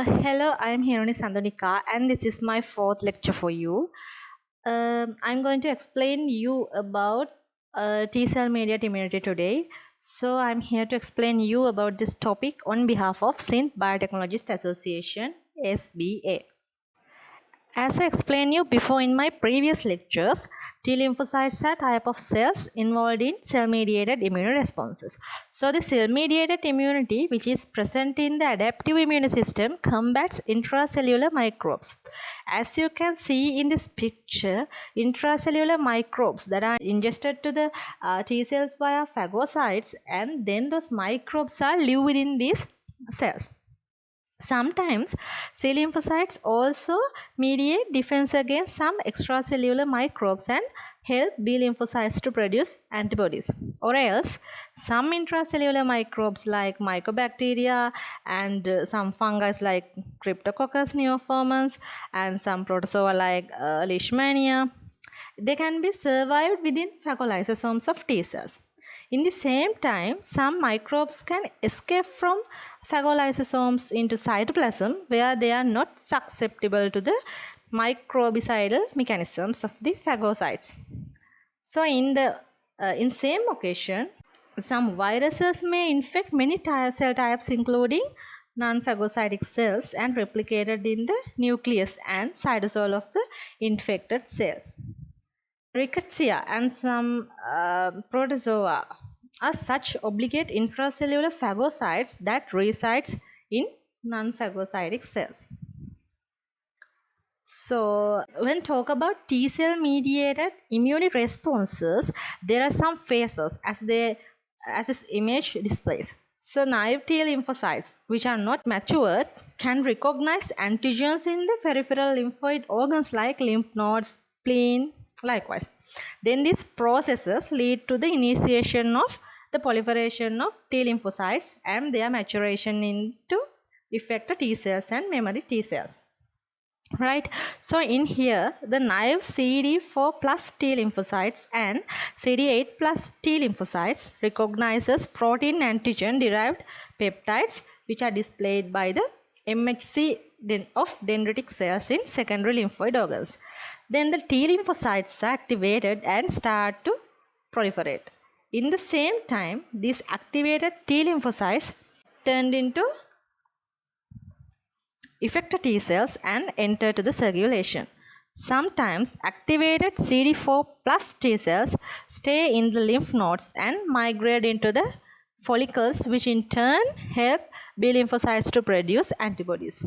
Hello, I am Hironi Sandonika and this is my fourth lecture for you. I'm going to explain you about T-cell mediated immunity today. So I'm here to explain you about this topic on behalf of Synth Biotechnologist Association, SBA. As I explained you before in my previous lectures, T lymphocytes are type of cells involved in cell-mediated immune responses. So the cell-mediated immunity, which is present in the adaptive immune system, combats intracellular microbes. As you can see in this picture, intracellular microbes that are ingested to the T cells via phagocytes, and then those microbes are live within these cells. Sometimes C lymphocytes also mediate defense against some extracellular microbes and help B lymphocytes to produce antibodies. Or else, some intracellular microbes like mycobacteria and some fungi like Cryptococcus neoformans and some protozoa like Leishmania, they can be survived within phagolysosomes of T cells. In the same time, some microbes can escape from phagolysosomes into cytoplasm where they are not susceptible to the microbicidal mechanisms of the phagocytes. So in same occasion, some viruses may infect many cell types including non-phagocytic cells and replicated in the nucleus and cytosol of the infected cells. Rickettsia and some protozoa are such obligate intracellular phagocytes that resides in non-phagocytic cells. So, when talk about T-cell mediated immune responses, there are some phases as this image displays. So, naive T lymphocytes, which are not matured, can recognize antigens in the peripheral lymphoid organs like lymph nodes, spleen, likewise. Then these processes lead to the initiation of the proliferation of T lymphocytes and their maturation into effector T cells and memory T cells. Right, so in here the naive CD4 plus T lymphocytes and CD8 plus T lymphocytes recognizes protein antigen derived peptides which are displayed by the MHC of dendritic cells in secondary lymphoid organs. Then the T lymphocytes are activated and start to proliferate. In the same time, these activated T lymphocytes turned into effector T cells and enter to the circulation. Sometimes activated CD4 plus T cells stay in the lymph nodes and migrate into the follicles, which in turn help B lymphocytes to produce antibodies.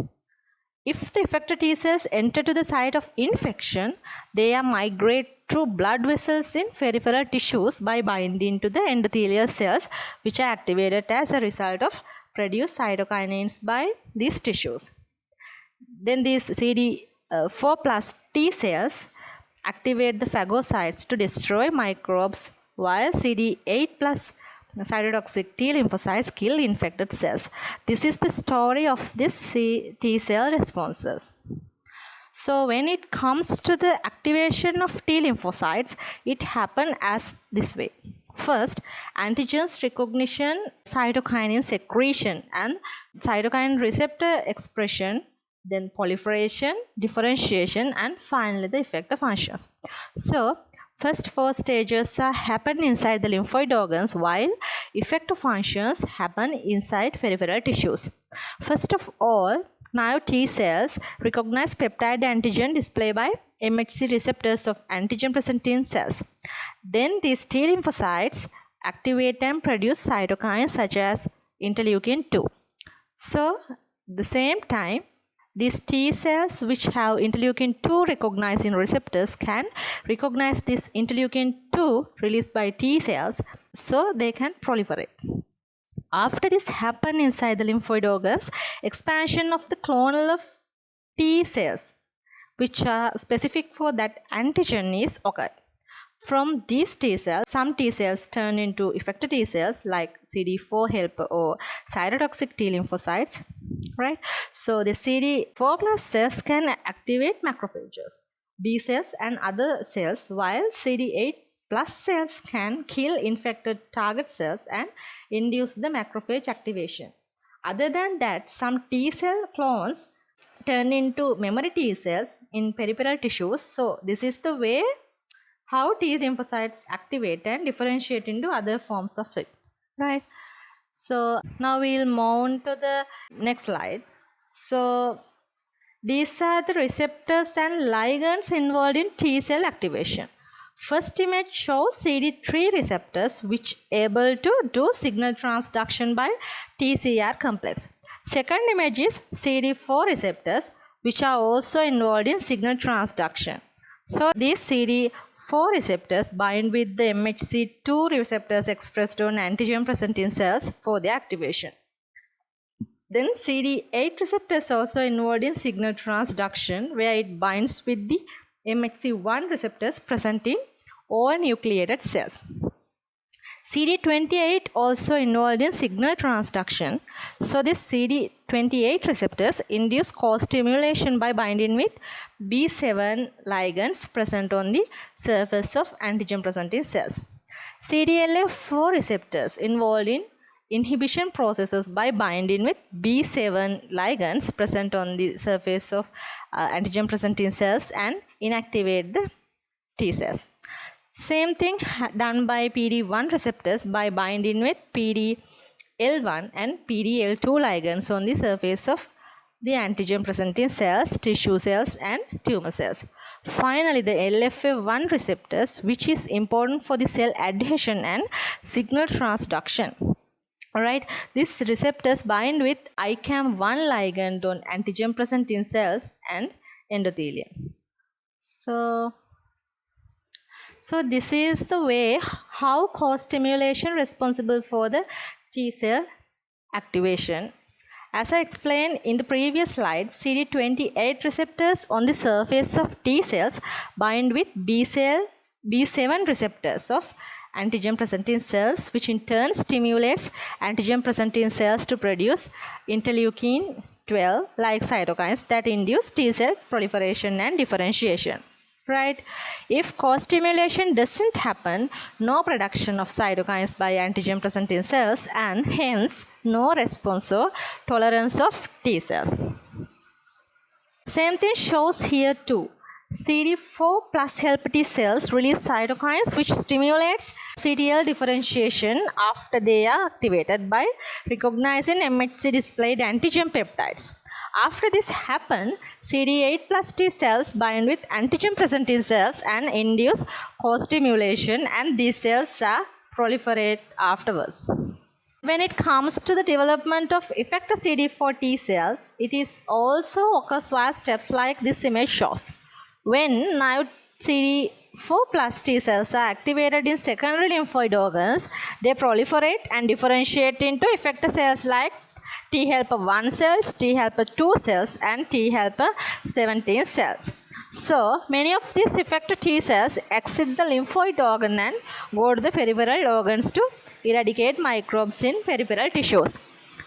If the effector T cells enter to the site of infection, they are migrate through blood vessels in peripheral tissues by binding to the endothelial cells, which are activated as a result of produced cytokinins by these tissues. Then these CD4 plus T cells activate the phagocytes to destroy microbes, while CD8 plus cytotoxic T lymphocytes kill infected cells. This is the story of this T cell responses. So when it comes to the activation of T lymphocytes, it happens as this way. First, antigens recognition, cytokinin secretion and cytokine receptor expression, then proliferation, differentiation and finally the effector functions. So first four stages happen inside the lymphoid organs while effector functions happen inside peripheral tissues. First of all, naive T cells recognize peptide antigen display by MHC receptors of antigen present in cells. Then these T lymphocytes activate and produce cytokines such as interleukin 2. So the same time, these T cells which have interleukin 2 recognizing receptors can recognize this interleukin 2 released by T cells so they can proliferate. After this happens inside the lymphoid organs, expansion of the clonal of T cells which are specific for that antigen is occurred. From these T cells, some T cells turn into effector T cells like CD4 helper or cytotoxic T lymphocytes, right? So the CD4 plus cells can activate macrophages, B cells and other cells, while CD8 plus cells can kill infected target cells and induce the macrophage activation. Other than that, some T cell clones turn into memory T cells in peripheral tissues. So this is the way how T lymphocytes activate and differentiate into other forms of it, right? So now we'll move on to the next slide. So these are the receptors and ligands involved in T cell activation. First image shows CD3 receptors which able to do signal transduction by TCR complex. Second image is CD4 receptors which are also involved in signal transduction. So these CD4 receptors bind with the MHC2 receptors expressed on antigen present in cells for their activation. Then CD8 receptors also involved in signal transduction where it binds with the MHC1 receptors present in all nucleated cells. CD28 also involved in signal transduction. So this CD28 receptors induce co-stimulation by binding with B7 ligands present on the surface of antigen present in cells. CDLF4 receptors involved in inhibition processes by binding with B7 ligands present on the surface of antigen present in cells and inactivate the T cells. Same thing done by PD1 receptors by binding with PDL1 and PDL2 ligands on the surface of the antigen present in cells, tissue cells and tumor cells. Finally, the LFA1 receptors, which is important for the cell adhesion and signal transduction. Alright, these receptors bind with ICAM1 ligand on antigen present in cells and endothelium. So this is the way how co-stimulation responsible for the T cell activation. As I explained in the previous slide, CD28 receptors on the surface of T cells bind with B7 receptors of antigen present in cells, which in turn stimulates antigen present in cells to produce interleukin 12 like cytokines that induce T cell proliferation and differentiation. Right? If co-stimulation doesn't happen, no production of cytokines by antigen present in cells and hence no response or tolerance of T cells. Same thing shows here too. CD4 plus helper T cells release cytokines which stimulates CTL differentiation after they are activated by recognizing MHC displayed antigen peptides. After this happens, CD8 plus T cells bind with antigen present in cells and induce co-stimulation, and these cells are proliferate afterwards. When it comes to the development of effector CD4 T cells, it is also occurs via steps like this image shows. When naive CD4 plus T cells are activated in secondary lymphoid organs, they proliferate and differentiate into effector cells like T helper 1 cells, T helper 2 cells and T helper 17 cells. So, many of these effector T cells exit the lymphoid organ and go to the peripheral organs to eradicate microbes in peripheral tissues.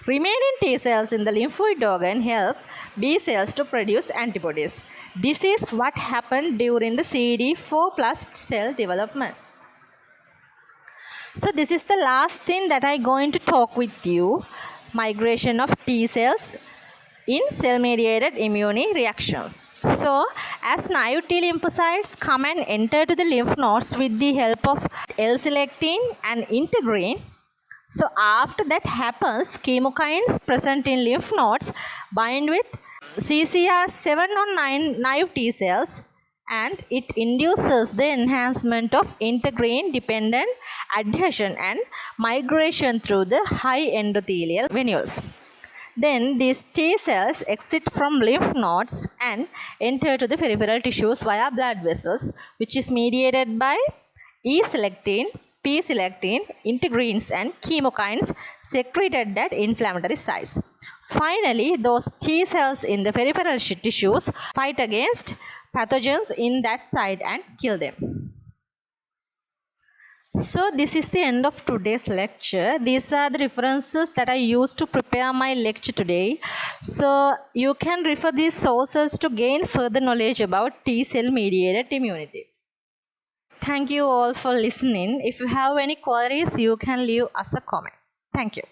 Remaining T cells in the lymphoid organ help B cells to produce antibodies. This is what happened during the CD4 plus cell development. So, this is the last thing that I'm going to talk with you. Migration of T cells in cell-mediated immune reactions. So, as naive T lymphocytes come and enter to the lymph nodes with the help of L-selectin and integrin, so after that happens, chemokines present in lymph nodes bind with CCR7 or 9 naive T cells, and it induces the enhancement of integrin dependent adhesion and migration through the high endothelial venules. Then these T cells exit from lymph nodes and enter to the peripheral tissues via blood vessels, which is mediated by E-selectin, P-selectin, integrins and chemokines secreted at inflammatory sites. Finally, those T cells in the peripheral tissues fight against pathogens in that site and kill them. So this is the end of today's lecture. These are the references that I used to prepare my lecture today. So you can refer these sources to gain further knowledge about T cell mediated immunity. Thank you all for listening. If you have any queries, you can leave us a comment. Thank you.